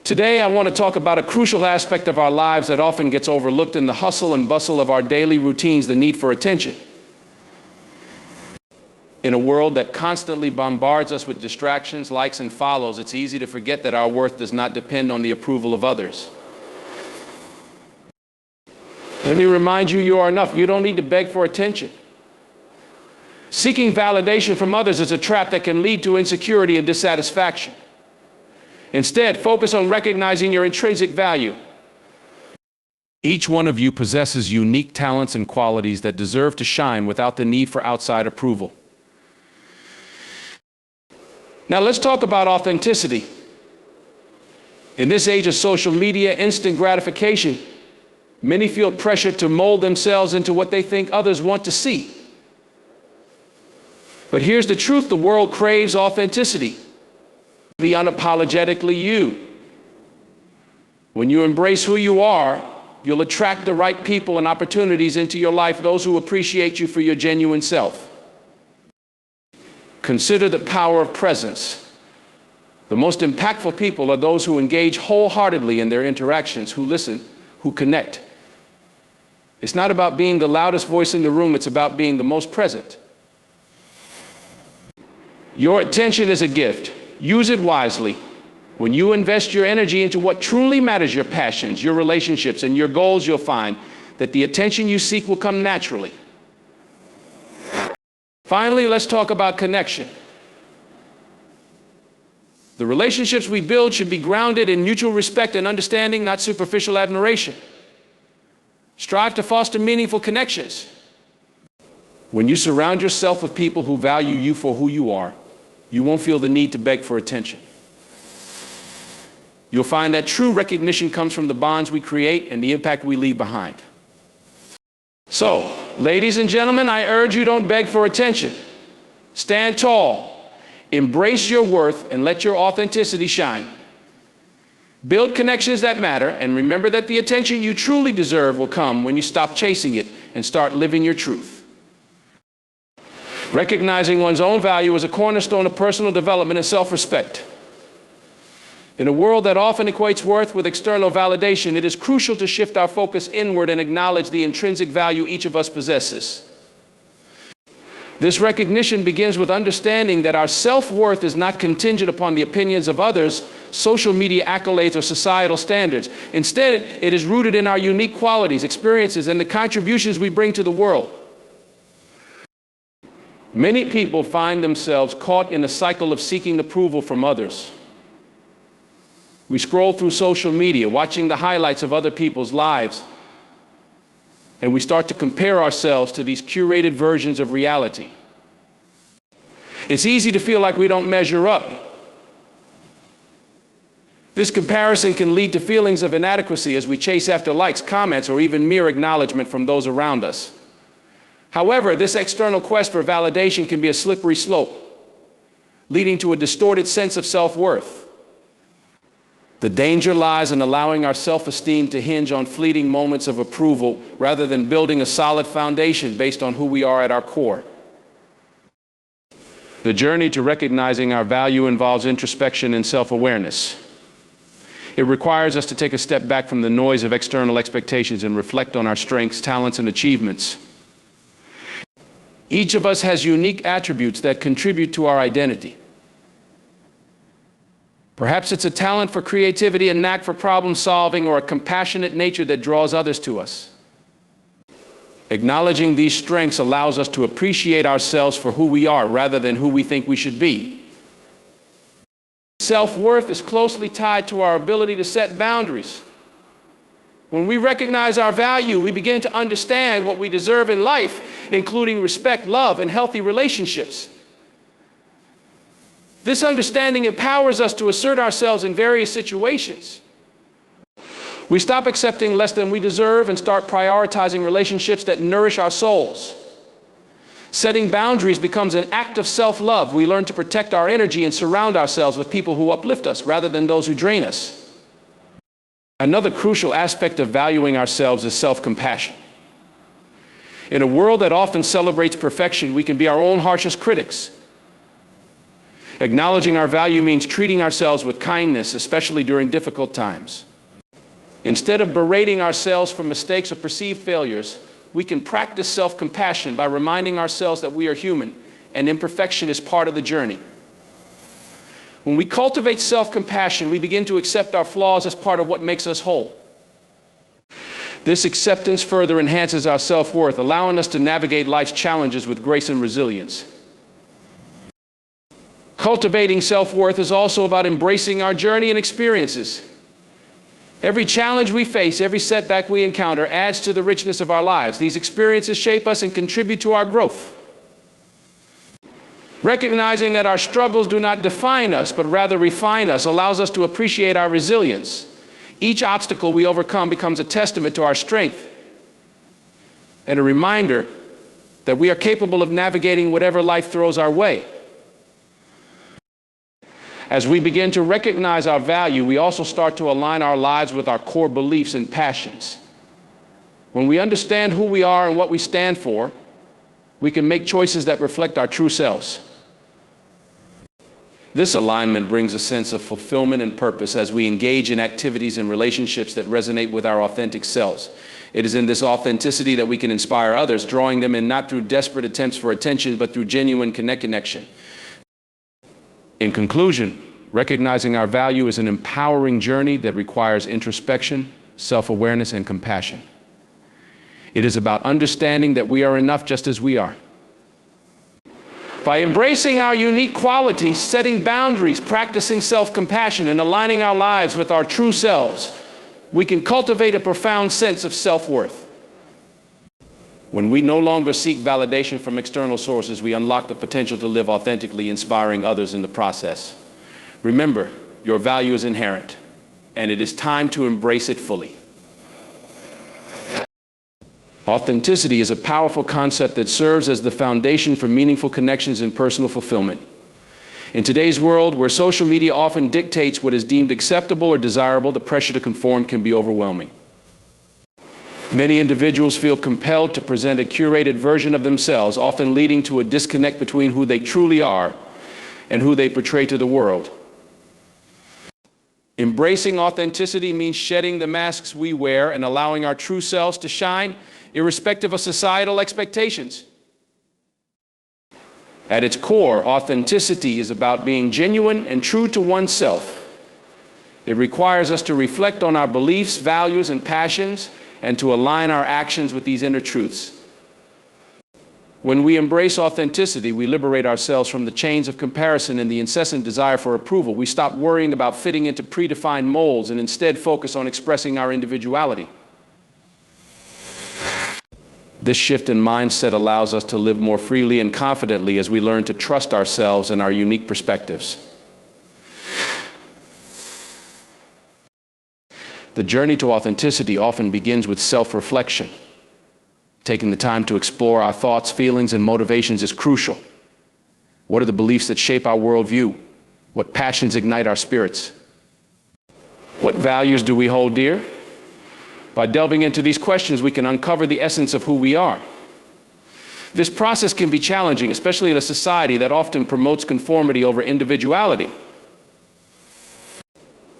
Today, I want to talk about a crucial aspect of our lives that often gets overlooked in the hustle and bustle of our daily routines, the need for attention. In a world that constantly bombards us with distractions, likes, and follows, it's easy to forget that our worth does not depend on the approval of others. Let me remind you, you are enough. You don't need to beg for attention. Seeking validation from others is a trap that can lead to insecurity and dissatisfaction. Instead, focus on recognizing your intrinsic value. Each one of you possesses unique talents and qualities that deserve to shine without the need for outside approval. Now let's talk about authenticity. In this age of social media, instant gratification, many feel pressure to mold themselves into what they think others want to see. But here's the truth: the world craves authenticity. Be unapologetically you. When you embrace who you are, you'll attract the right people and opportunities into your life, those who appreciate you for your genuine self. Consider the power of presence. The most impactful people are those who engage wholeheartedly in their interactions, who listen, who connect. It's not about being the loudest voice in the room, it's about being the most present. Your attention is a gift. Use it wisely. When you invest your energy into what truly matters, your passions, your relationships, and your goals, you'll find that the attention you seek will come naturally. Finally, let's talk about connection. The relationships we build should be grounded in mutual respect and understanding, not superficial admiration. Strive to foster meaningful connections. When you surround yourself with people who value you for who you are, you won't feel the need to beg for attention. You'll find that true recognition comes from the bonds we create and the impact we leave behind. So, ladies and gentlemen, I urge you, don't beg for attention. Stand tall, embrace your worth, and let your authenticity shine. Build connections that matter, and remember that the attention you truly deserve will come when you stop chasing it and start living your truth. Recognizing one's own value is a cornerstone of personal development and self-respect. In a world that often equates worth with external validation, it is crucial to shift our focus inward and acknowledge the intrinsic value each of us possesses. This recognition begins with understanding that our self-worth is not contingent upon the opinions of others, social media accolades, or societal standards. Instead, it is rooted in our unique qualities, experiences, and the contributions we bring to the world. Many people find themselves caught in a cycle of seeking approval from others. We scroll through social media, watching the highlights of other people's lives, and we start to compare ourselves to these curated versions of reality. It's easy to feel like we don't measure up. This comparison can lead to feelings of inadequacy as we chase after likes, comments, or even mere acknowledgement from those around us. However, this external quest for validation can be a slippery slope, leading to a distorted sense of self-worth. The danger lies in allowing our self-esteem to hinge on fleeting moments of approval rather than building a solid foundation based on who we are at our core. The journey to recognizing our value involves introspection and self-awareness. It requires us to take a step back from the noise of external expectations and reflect on our strengths, talents, and achievements. Each of us has unique attributes that contribute to our identity. Perhaps it's a talent for creativity, a knack for problem solving, or a compassionate nature that draws others to us. Acknowledging these strengths allows us to appreciate ourselves for who we are rather than who we think we should be. Self-worth is closely tied to our ability to set boundaries. When we recognize our value, we begin to understand what we deserve in life, including respect, love, and healthy relationships. This understanding empowers us to assert ourselves in various situations. We stop accepting less than we deserve and start prioritizing relationships that nourish our souls. Setting boundaries becomes an act of self-love. We learn to protect our energy and surround ourselves with people who uplift us rather than those who drain us. Another crucial aspect of valuing ourselves is self-compassion. In a world that often celebrates perfection, we can be our own harshest critics. Acknowledging our value means treating ourselves with kindness, especially during difficult times. Instead of berating ourselves for mistakes or perceived failures, we can practice self-compassion by reminding ourselves that we are human and imperfection is part of the journey. When we cultivate self-compassion, we begin to accept our flaws as part of what makes us whole. This acceptance further enhances our self-worth, allowing us to navigate life's challenges with grace and resilience. Cultivating self-worth is also about embracing our journey and experiences. Every challenge we face, every setback we encounter adds to the richness of our lives. These experiences shape us and contribute to our growth. Recognizing that our struggles do not define us, but rather refine us, allows us to appreciate our resilience. Each obstacle we overcome becomes a testament to our strength and a reminder that we are capable of navigating whatever life throws our way. As we begin to recognize our value, we also start to align our lives with our core beliefs and passions. When we understand who we are and what we stand for, we can make choices that reflect our true selves. This alignment brings a sense of fulfillment and purpose as we engage in activities and relationships that resonate with our authentic selves. It is in this authenticity that we can inspire others, drawing them in not through desperate attempts for attention, but through genuine connection. In conclusion, recognizing our value is an empowering journey that requires introspection, self-awareness, and compassion. It is about understanding that we are enough just as we are. By embracing our unique qualities, setting boundaries, practicing self-compassion, and aligning our lives with our true selves, we can cultivate a profound sense of self-worth. When we no longer seek validation from external sources, we unlock the potential to live authentically, inspiring others in the process. Remember, your value is inherent, and it is time to embrace it fully. Authenticity is a powerful concept that serves as the foundation for meaningful connections and personal fulfillment. In today's world, where social media often dictates what is deemed acceptable or desirable, the pressure to conform can be overwhelming. Many individuals feel compelled to present a curated version of themselves, often leading to a disconnect between who they truly are and who they portray to the world. Embracing authenticity means shedding the masks we wear and allowing our true selves to shine, irrespective of societal expectations. At its core, authenticity is about being genuine and true to oneself. It requires us to reflect on our beliefs, values, and passions, and to align our actions with these inner truths. When we embrace authenticity, we liberate ourselves from the chains of comparison and the incessant desire for approval. We stop worrying about fitting into predefined molds and instead focus on expressing our individuality. This shift in mindset allows us to live more freely and confidently as we learn to trust ourselves and our unique perspectives. The journey to authenticity often begins with self-reflection. Taking the time to explore our thoughts, feelings, and motivations is crucial. What are the beliefs that shape our worldview? What passions ignite our spirits? What values do we hold dear? By delving into these questions, we can uncover the essence of who we are. This process can be challenging, especially in a society that often promotes conformity over individuality.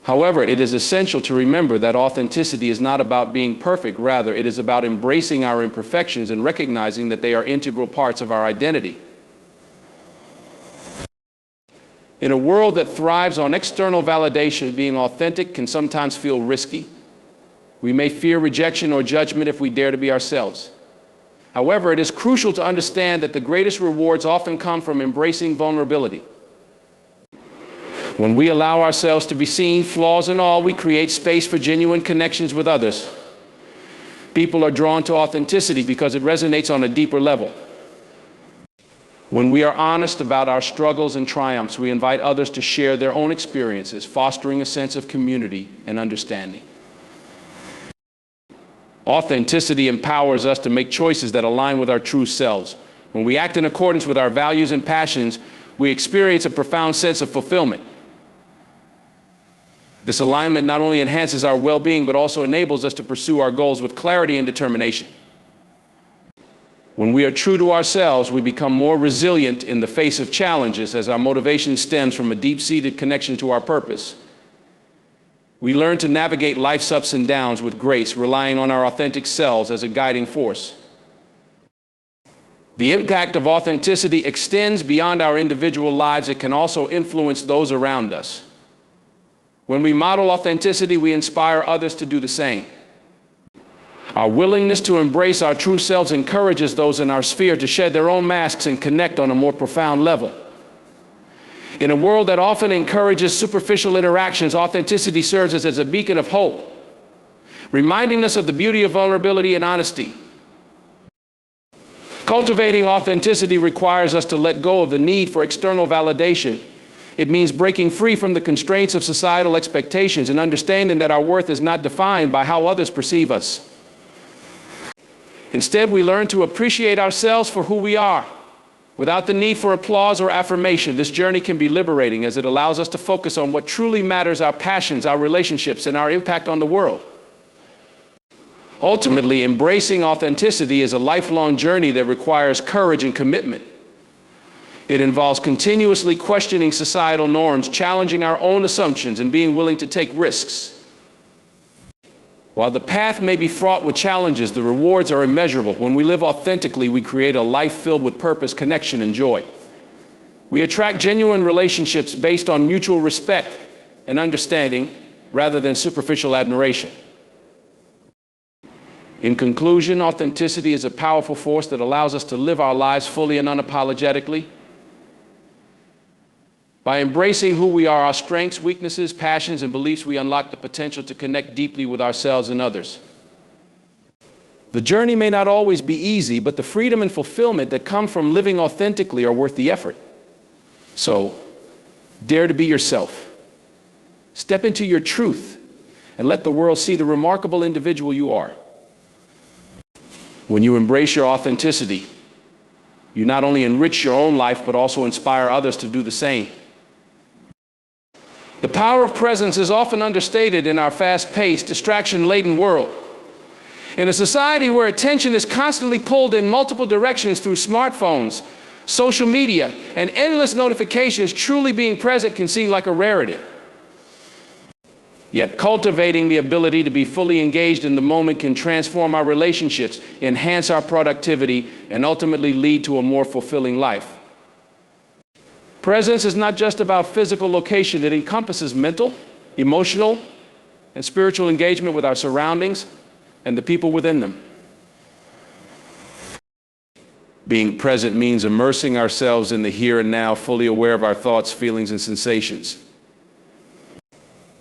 However, it is essential to remember that authenticity is not about being perfect. Rather, it is about embracing our imperfections and recognizing that they are integral parts of our identity. In a world that thrives on external validation, being authentic can sometimes feel risky. We may fear rejection or judgment if we dare to be ourselves. However, it is crucial to understand that the greatest rewards often come from embracing vulnerability. When we allow ourselves to be seen, flaws and all, we create space for genuine connections with others. People are drawn to authenticity because it resonates on a deeper level. When we are honest about our struggles and triumphs, we invite others to share their own experiences, fostering a sense of community and understanding. Authenticity empowers us to make choices that align with our true selves. When we act in accordance with our values and passions, we experience a profound sense of fulfillment. This alignment not only enhances our well-being, but also enables us to pursue our goals with clarity and determination. When we are true to ourselves, we become more resilient in the face of challenges as our motivation stems from a deep-seated connection to our purpose. We learn to navigate life's ups and downs with grace, relying on our authentic selves as a guiding force. The impact of authenticity extends beyond our individual lives. It can also influence those around us. When we model authenticity, we inspire others to do the same. Our willingness to embrace our true selves encourages those in our sphere to shed their own masks and connect on a more profound level. In a world that often encourages superficial interactions, authenticity serves as a beacon of hope, reminding us of the beauty of vulnerability and honesty. Cultivating authenticity requires us to let go of the need for external validation. It means breaking free from the constraints of societal expectations and understanding that our worth is not defined by how others perceive us. Instead, we learn to appreciate ourselves for who we are, without the need for applause or affirmation. This journey can be liberating as it allows us to focus on what truly matters: our passions, our relationships, and our impact on the world. Ultimately, embracing authenticity is a lifelong journey that requires courage and commitment. It involves continuously questioning societal norms, challenging our own assumptions, and being willing to take risks. While the path may be fraught with challenges, the rewards are immeasurable. When we live authentically, we create a life filled with purpose, connection, and joy. We attract genuine relationships based on mutual respect and understanding rather than superficial admiration. In conclusion, authenticity is a powerful force that allows us to live our lives fully and unapologetically. By embracing who we are, our strengths, weaknesses, passions, and beliefs, we unlock the potential to connect deeply with ourselves and others. The journey may not always be easy, but the freedom and fulfillment that come from living authentically are worth the effort. So, dare to be yourself. Step into your truth and let the world see the remarkable individual you are. When you embrace your authenticity, you not only enrich your own life, but also inspire others to do the same. The power of presence is often understated in our fast-paced, distraction-laden world. In a society where attention is constantly pulled in multiple directions through smartphones, social media, and endless notifications, truly being present can seem like a rarity. Yet cultivating the ability to be fully engaged in the moment can transform our relationships, enhance our productivity, and ultimately lead to a more fulfilling life. Presence is not just about physical location. It encompasses mental, emotional, and spiritual engagement with our surroundings and the people within them. Being present means immersing ourselves in the here and now, fully aware of our thoughts, feelings, and sensations.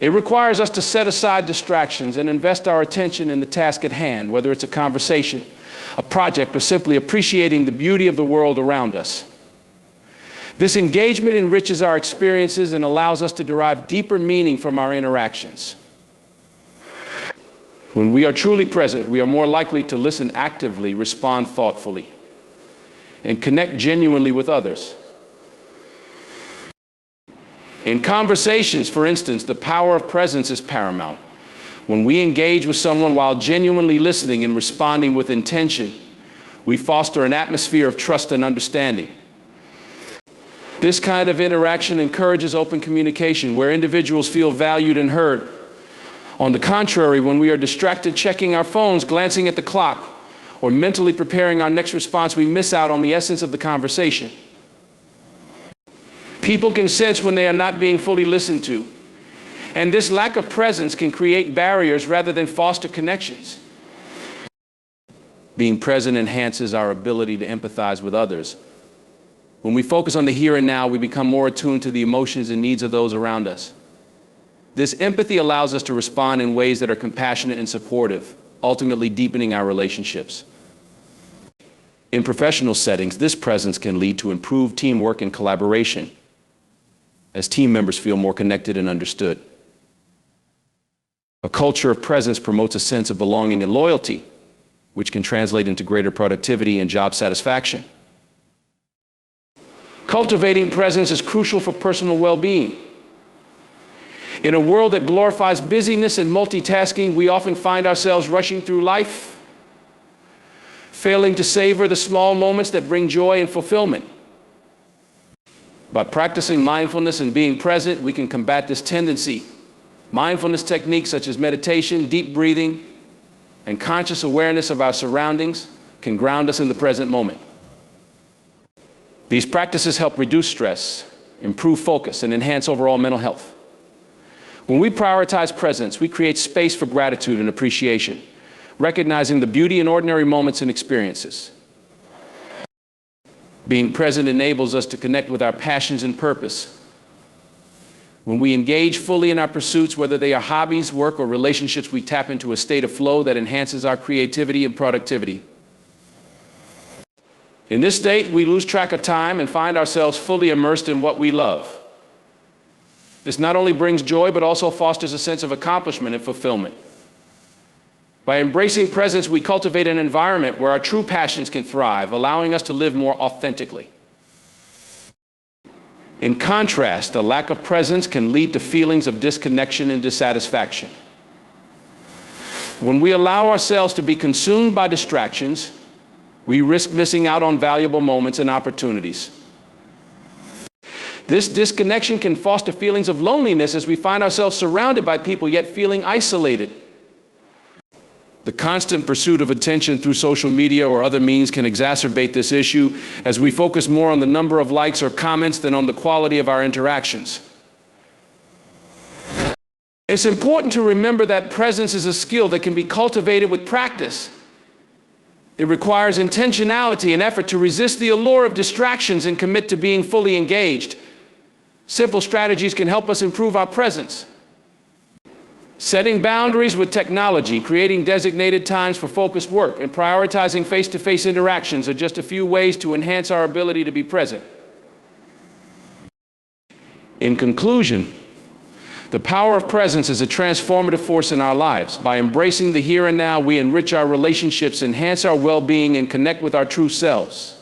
It requires us to set aside distractions and invest our attention in the task at hand, whether it's a conversation, a project, or simply appreciating the beauty of the world around us. This engagement enriches our experiences and allows us to derive deeper meaning from our interactions. When we are truly present, we are more likely to listen actively, respond thoughtfully, and connect genuinely with others. In conversations, for instance, the power of presence is paramount. When we engage with someone while genuinely listening and responding with intention, we foster an atmosphere of trust and understanding. This kind of interaction encourages open communication, where individuals feel valued and heard. On the contrary, when we are distracted checking our phones, glancing at the clock, or mentally preparing our next response, we miss out on the essence of the conversation. People can sense when they are not being fully listened to, and this lack of presence can create barriers rather than foster connections. Being present enhances our ability to empathize with others. When we focus on the here and now, we become more attuned to the emotions and needs of those around us. This empathy allows us to respond in ways that are compassionate and supportive, ultimately deepening our relationships. In professional settings, this presence can lead to improved teamwork and collaboration, as team members feel more connected and understood. A culture of presence promotes a sense of belonging and loyalty, which can translate into greater productivity and job satisfaction. Cultivating presence is crucial for personal well-being. In a world that glorifies busyness and multitasking, we often find ourselves rushing through life, failing to savor the small moments that bring joy and fulfillment. By practicing mindfulness and being present, we can combat this tendency. Mindfulness techniques such as meditation, deep breathing, and conscious awareness of our surroundings can ground us in the present moment. These practices help reduce stress, improve focus, and enhance overall mental health. When we prioritize presence, we create space for gratitude and appreciation, recognizing the beauty in ordinary moments and experiences. Being present enables us to connect with our passions and purpose. When we engage fully in our pursuits, whether they are hobbies, work, or relationships, we tap into a state of flow that enhances our creativity and productivity. In this state, we lose track of time and find ourselves fully immersed in what we love. This not only brings joy, but also fosters a sense of accomplishment and fulfillment. By embracing presence, we cultivate an environment where our true passions can thrive, allowing us to live more authentically. In contrast, a lack of presence can lead to feelings of disconnection and dissatisfaction. When we allow ourselves to be consumed by distractions, we risk missing out on valuable moments and opportunities. This disconnection can foster feelings of loneliness as we find ourselves surrounded by people yet feeling isolated. The constant pursuit of attention through social media or other means can exacerbate this issue as we focus more on the number of likes or comments than on the quality of our interactions. It's important to remember that presence is a skill that can be cultivated with practice. It requires intentionality and effort to resist the allure of distractions and commit to being fully engaged. Simple strategies can help us improve our presence. Setting boundaries with technology, creating designated times for focused work, and prioritizing face-to-face interactions are just a few ways to enhance our ability to be present. In conclusion, the power of presence is a transformative force in our lives. By embracing the here and now, we enrich our relationships, enhance our well-being, and connect with our true selves.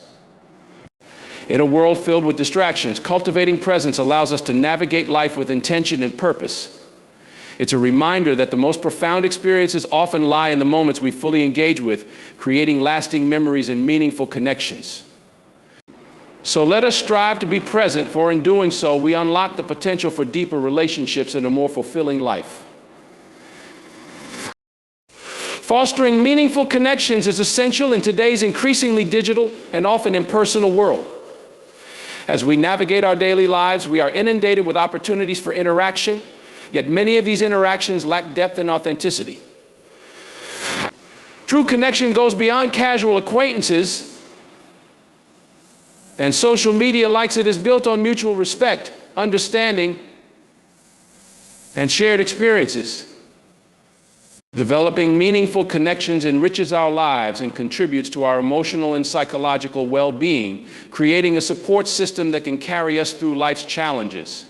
In a world filled with distractions, cultivating presence allows us to navigate life with intention and purpose. It's a reminder that the most profound experiences often lie in the moments we fully engage with, creating lasting memories and meaningful connections. So let us strive to be present, for in doing so, we unlock the potential for deeper relationships and a more fulfilling life. Fostering meaningful connections is essential in today's increasingly digital and often impersonal world. As we navigate our daily lives, we are inundated with opportunities for interaction, yet many of these interactions lack depth and authenticity. True connection goes beyond casual acquaintances, and social media, like it, is built on mutual respect, understanding, and shared experiences. Developing meaningful connections enriches our lives and contributes to our emotional and psychological well-being, creating a support system that can carry us through life's challenges.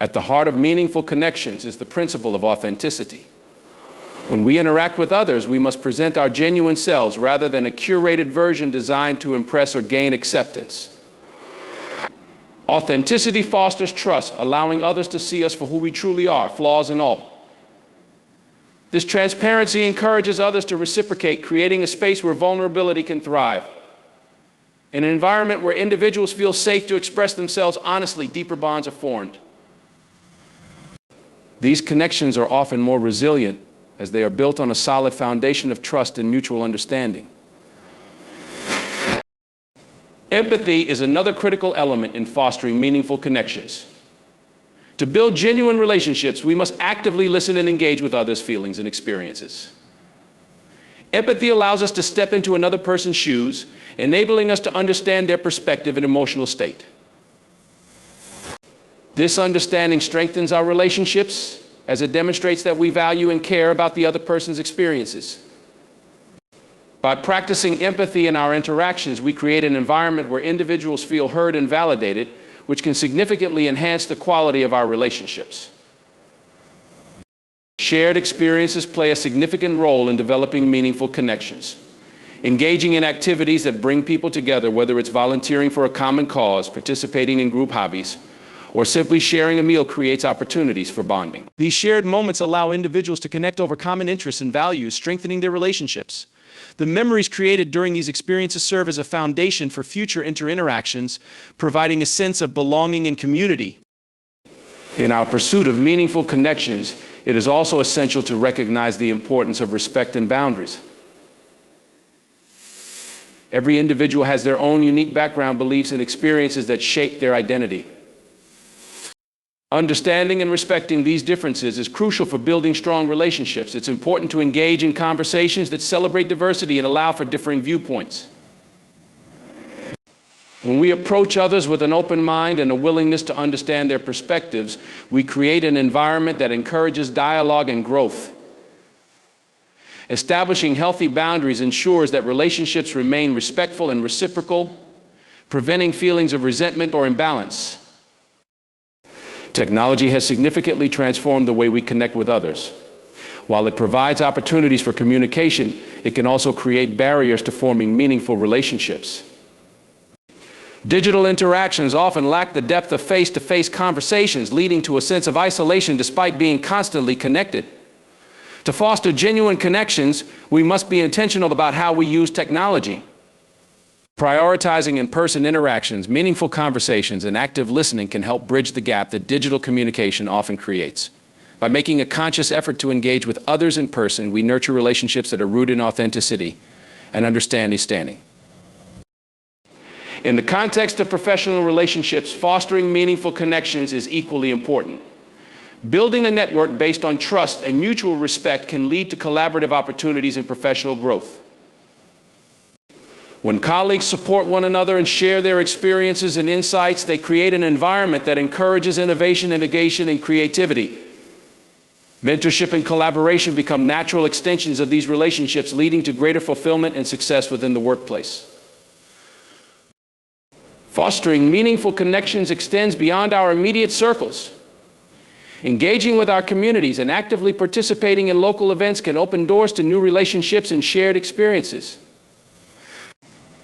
At the heart of meaningful connections is the principle of authenticity. When we interact with others, we must present our genuine selves rather than a curated version designed to impress or gain acceptance. Authenticity fosters trust, allowing others to see us for who we truly are, flaws and all. This transparency encourages others to reciprocate, creating a space where vulnerability can thrive. In an environment where individuals feel safe to express themselves honestly, deeper bonds are formed. These connections are often more resilient as they are built on a solid foundation of trust and mutual understanding. Empathy is another critical element in fostering meaningful connections. To build genuine relationships, we must actively listen and engage with others' feelings and experiences. Empathy allows us to step into another person's shoes, enabling us to understand their perspective and emotional state. This understanding strengthens our relationships as it demonstrates that we value and care about the other person's experiences. By practicing empathy in our interactions, we create an environment where individuals feel heard and validated, which can significantly enhance the quality of our relationships. Shared experiences play a significant role in developing meaningful connections. Engaging in activities that bring people together, whether it's volunteering for a common cause, participating in group hobbies, or simply sharing a meal, creates opportunities for bonding. These shared moments allow individuals to connect over common interests and values, strengthening their relationships. The memories created during these experiences serve as a foundation for future interactions, providing a sense of belonging and community. In our pursuit of meaningful connections, it is also essential to recognize the importance of respect and boundaries. Every individual has their own unique background, beliefs, and experiences that shape their identity. Understanding and respecting these differences is crucial for building strong relationships. It's important to engage in conversations that celebrate diversity and allow for differing viewpoints. When we approach others with an open mind and a willingness to understand their perspectives, we create an environment that encourages dialogue and growth. Establishing healthy boundaries ensures that relationships remain respectful and reciprocal, preventing feelings of resentment or imbalance. Technology has significantly transformed the way we connect with others. While it provides opportunities for communication, it can also create barriers to forming meaningful relationships. Digital interactions often lack the depth of face-to-face conversations, leading to a sense of isolation despite being constantly connected. To foster genuine connections, we must be intentional about how we use technology. Prioritizing in-person interactions, meaningful conversations, and active listening can help bridge the gap that digital communication often creates. By making a conscious effort to engage with others in person, we nurture relationships that are rooted in authenticity and understanding. In the context of professional relationships, fostering meaningful connections is equally important. Building a network based on trust and mutual respect can lead to collaborative opportunities and professional growth. When colleagues support one another and share their experiences and insights, they create an environment that encourages innovation, innovation, and creativity. Mentorship and collaboration become natural extensions of these relationships, leading to greater fulfillment and success within the workplace. Fostering meaningful connections extends beyond our immediate circles. Engaging with our communities and actively participating in local events can open doors to new relationships and shared experiences.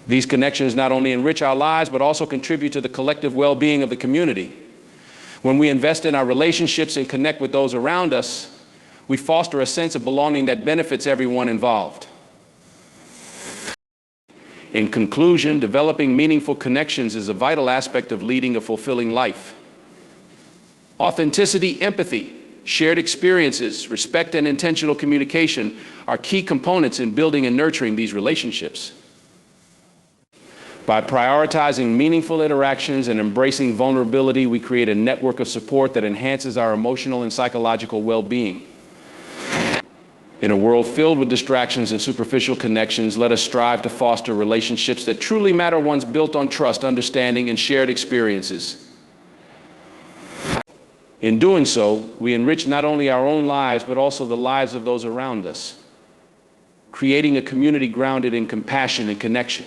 These connections not only enrich our lives, but also contribute to the collective well-being of the community. When we invest in our relationships and connect with those around us, we foster a sense of belonging that benefits everyone involved. In conclusion, developing meaningful connections is a vital aspect of leading a fulfilling life. Authenticity, empathy, shared experiences, respect, and intentional communication are key components in building and nurturing these relationships. By prioritizing meaningful interactions and embracing vulnerability, we create a network of support that enhances our emotional and psychological well-being. In a world filled with distractions and superficial connections, let us strive to foster relationships that truly matter, ones built on trust, understanding, and shared experiences. In doing so, we enrich not only our own lives, but also the lives of those around us, creating a community grounded in compassion and connection.